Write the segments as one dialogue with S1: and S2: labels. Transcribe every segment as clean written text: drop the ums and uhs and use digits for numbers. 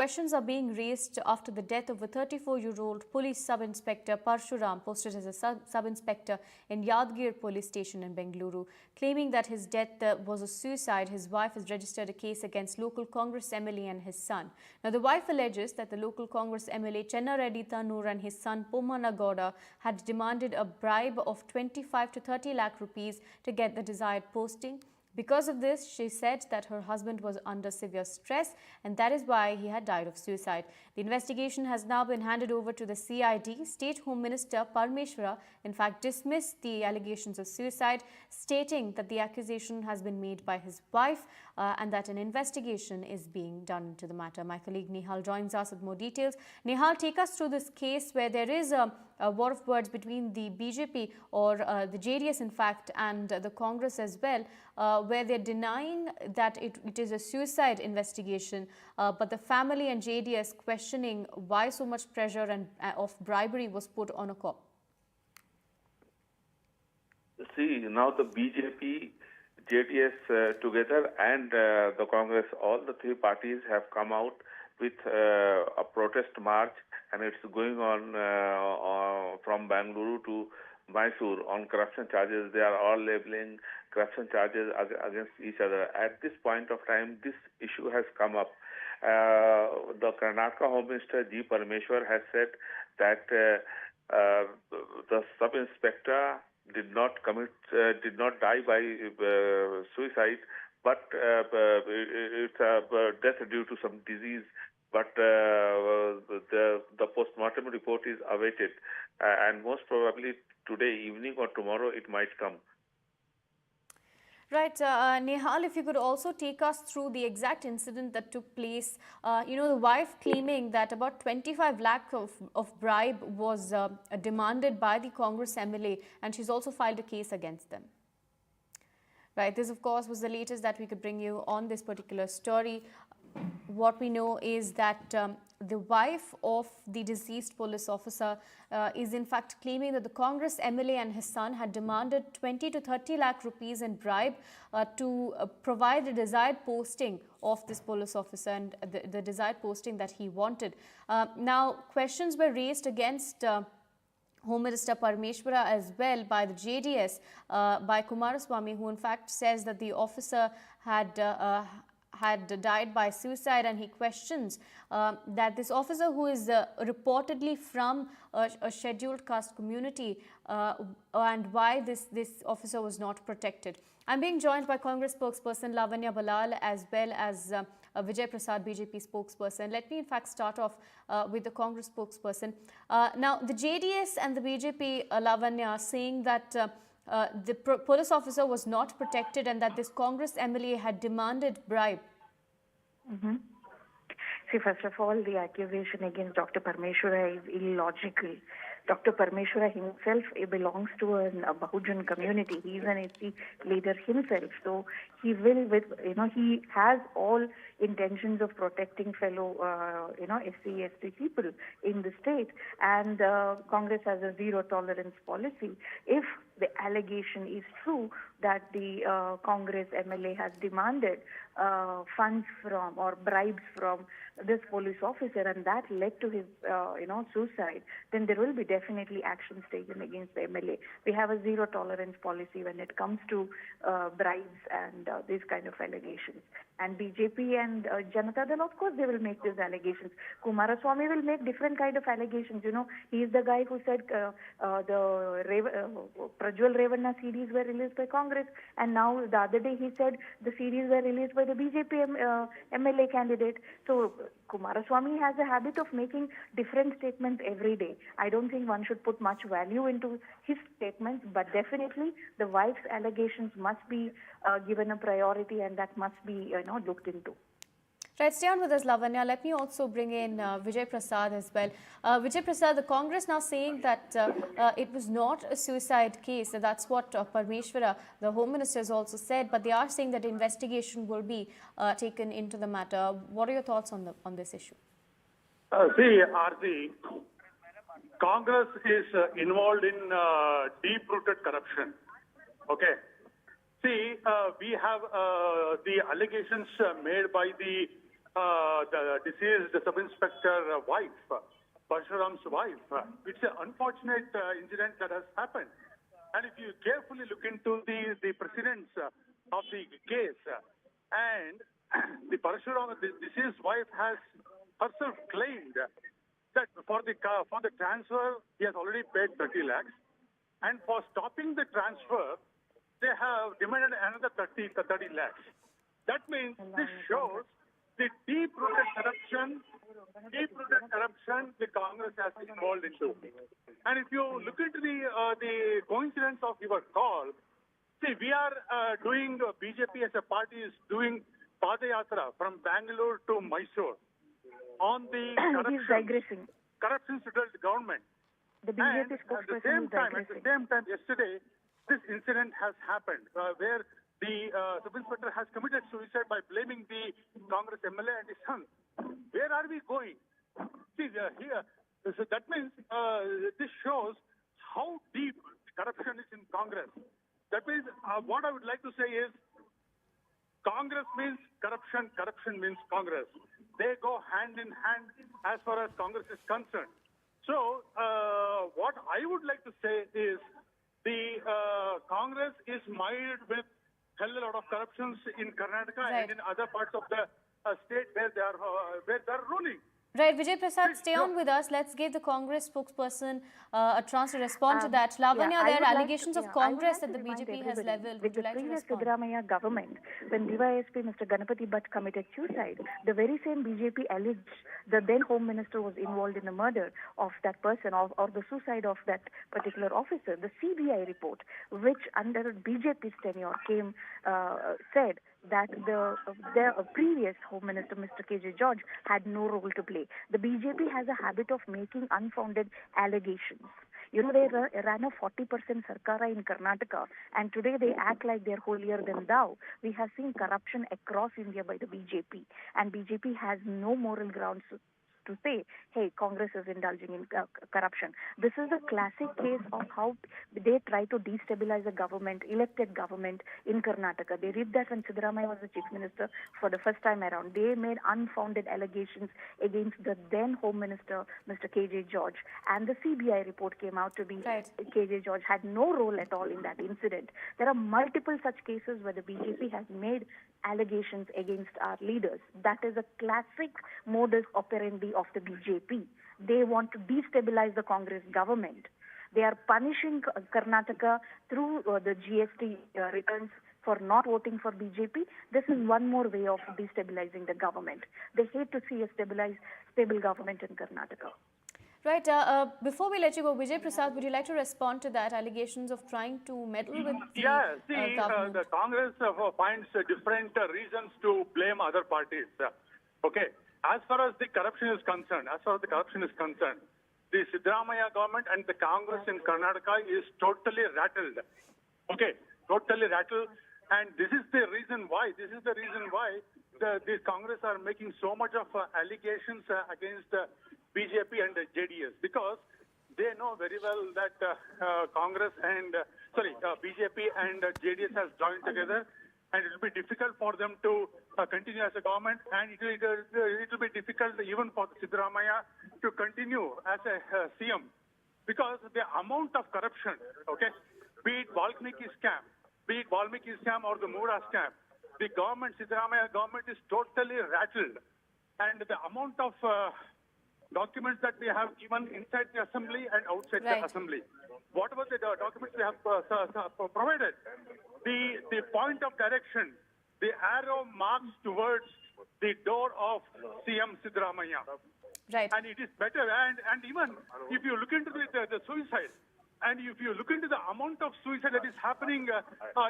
S1: Questions are being raised after the death of a 34-year-old police sub-inspector Parusharam, posted as a sub-inspector in Yadgir police station in Bengaluru. Claiming that his death was a suicide, his wife has registered a case against local Congress MLA and his son. Now, the wife alleges that the local Congress MLA Channareddy Tannur and his son Pampanagouda had demanded a bribe of 25 to 30 lakh rupees to get the desired posting. Because of this, she said that her husband was under severe stress and that is why he had died of suicide. The investigation has now been handed over to the CID. State Home Minister Parmeshwara, in fact, dismissed the allegations of suicide, stating that the accusation has been made by his wife and that an investigation is being done into the matter. My colleague Nihal joins us with more details. Nihal, take us through this case where there is a war of words between the BJP or the JDS, in fact, and the Congress as well, where they're denying that it is a suicide investigation, but the family and JDS questioning why so much pressure and of bribery was put on a cop.
S2: See, now the BJP, JDS together and the Congress, all the three parties have come out with a protest march, and it's going on from Bangalore to Mysore on corruption charges. They are all labeling corruption charges against each other. At this point of time, this issue has come up. The Karnataka Home Minister G. Parameshwar has said that the sub-inspector did not die by suicide, but it's a death due to some disease. But the post-mortem report is awaited, and most probably today evening or tomorrow it might come.
S1: Right, Nihal, if you could also take us through the exact incident that took place. The wife claiming that about 25 lakh of bribe was demanded by the Congress MLA, and she's also filed a case against them. Right, this of course was the latest that we could bring you on this particular story. What we know is that the wife of the deceased police officer is in fact claiming that the Congress MLA and his son had demanded 20 to 30 lakh rupees in bribe to provide the desired posting of this police officer and the desired posting that he wanted. Now, questions were raised against Home Minister Parameshwara as well by the JDS, by Kumaraswamy, who in fact says that the officer had died by suicide, and he questions that this officer, who is reportedly from a scheduled caste community, and why this officer was not protected. I'm being joined by Congress spokesperson Lavanya Balal as well as Vijay Prasad, BJP spokesperson. Let me in fact start off with the Congress spokesperson. Now, the JDS and the BJP, Lavanya, are saying that the police officer was not protected and that this Congress MLA had demanded bribe.
S3: See, first of all, the accusation against Dr. Parameshwara is illogical. Dr. Parameshwara himself belongs to a Bahujan community. He is an SC leader himself. So he will, he has all intentions of protecting fellow, SC, ST people in the state. And Congress has a zero tolerance policy. If the allegation is true that the Congress MLA has demanded funds from or bribes from this police officer, and that led to his, suicide, then there will be definitely actions taken against the MLA. We have a zero tolerance policy when it comes to bribes and these kind of allegations. And BJP and Janata Dal, of course, they will make these allegations. Kumaraswamy will make different kind of allegations. He is the guy who said the Prajwal Revanna CDs were released by Congress, and now the other day he said the CDs were released by the BJP MLA candidate. So Kumaraswamy has a habit of making different statements every day. I don't think one should put much value into his statements, but definitely the wife's allegations must be given a priority, and that must be looked into.
S1: Right, stay on with us, Lavanya. Let me also bring in Vijay Prasad as well. Vijay Prasad, the Congress now saying that it was not a suicide case. That's what Parameshwara, the Home Minister, has also said. But they are saying that investigation will be taken into the matter. What are your thoughts on this issue?
S4: See, Aarti, Congress is involved in deep-rooted corruption. Okay. See, we have the allegations made by the the deceased sub-inspector wife, Parusharam's wife. It's an unfortunate incident that has happened. And if you carefully look into the precedents of the case, and the Parusharam, the deceased wife has herself claimed that for the transfer, he has already paid 30 lakhs. And for stopping the transfer, they have demanded another 30 lakhs. That means this shows the deep-rooted corruption the Congress has been involved into. And if you look into the coincidence of your call, see, we are doing, BJP as a party is doing Padayatra from Bangalore to Mysore on the
S3: He's digressing.
S4: corruption-riddled government.
S3: The BJP spokesperson is digressing.
S4: At the same time, yesterday, this incident has happened where the sub-inspector has committed suicide by blaming the Congress MLA and his son. Where are we going? See, here, so that means this shows how deep corruption is in Congress. That means what I would like to say is Congress means corruption, corruption means Congress. They go hand in hand as far as Congress is concerned. So what I would like to say is the Congress is mired with hell a lot of corruptions in Karnataka and in other parts of the state where they are ruling.
S1: Right, Vijay Prasad, stay on with us. Let's give the Congress spokesperson a chance to respond to that. Lavanya, there are allegations of Congress that the BJP has leveled. Would you like to respond?
S3: With the previous Siddaramaiah government, when DYSP Mr. Ganapati Bhatt committed suicide, the very same BJP alleged the then Home Minister was involved in the murder of that person or the suicide of that particular officer. The CBI report, which under BJP's tenure came, said that the previous Home Minister, Mr. KJ George, had no role to play. The BJP has a habit of making unfounded allegations. You know, they ran a 40% Sarkara in Karnataka, and today they act like they're holier than thou. We have seen corruption across India by the BJP, and BJP has no moral grounds to say, hey, Congress is indulging in corruption. This is a classic case of how they try to destabilize a government, elected government in Karnataka. They did that when Siddaramaiah was the chief minister for the first time around. They made unfounded allegations against the then Home Minister, Mr. KJ George. And the CBI report came out to be KJ George had no role at all in that incident. There are multiple such cases where the BJP has made allegations against our leaders. That is a classic modus operandi of the BJP. They want to destabilize the Congress government. They are punishing Karnataka through the GST returns for not voting for BJP. This is one more way of destabilizing the government. They hate to see a stable government in Karnataka.
S1: Right. Before we let you go, Vijay Prasad, would you like to respond to that allegations of trying to meddle with the government?
S4: The Congress finds different reasons to blame other parties. Okay. As far as the corruption is concerned, the Siddaramaiah government and the Congress in Karnataka is totally rattled. Okay, totally rattled. And this is the reason why the Congress are making so much of allegations against BJP and JDS, because they know very well that BJP and JDS has joined together, and it will be difficult for them to continue as a government, and it will be difficult even for Siddaramaiah to continue as a CM, because the amount of corruption, okay, be it Valmiki scam or the Mura scam, the government, Siddaramaiah government is totally rattled, and the amount of documents that we have given inside the assembly and outside the assembly. Whatever the documents we have provided, the point of direction, the arrow marks towards the door of CM Siddaramaiah.
S1: Right.
S4: And it is better. And even if you look into the suicide, and if you look into the amount of suicide that is happening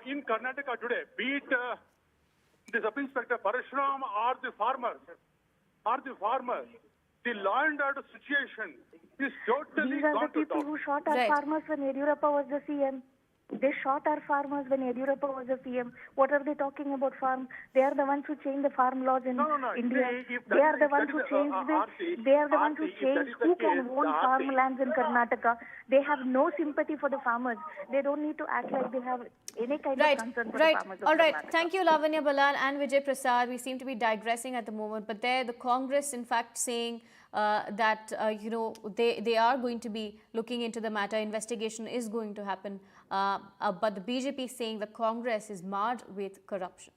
S4: in Karnataka today, be it the sub-inspector Parusharam or the farmers, the law and order situation is totally
S3: These are the people who shot our farmers when Yediyurappa was the CM. They shot our farmers when Yediyurappa was a CM. What are they talking about farm? They are the ones who changed the farm laws in India. They are the ones who changed They are the ones who changed who can own farmlands in Karnataka. They have no sympathy for the farmers. They don't need to act like they have any kind of concern for the farmers of
S1: All right.
S3: Karnataka.
S1: Thank you, Lavanya Balal and Vijay Prasad. We seem to be digressing at the moment, but there the Congress, in fact, saying that they are going to be looking into the matter. Investigation is going to happen, but the BJP saying the Congress is marred with corruption.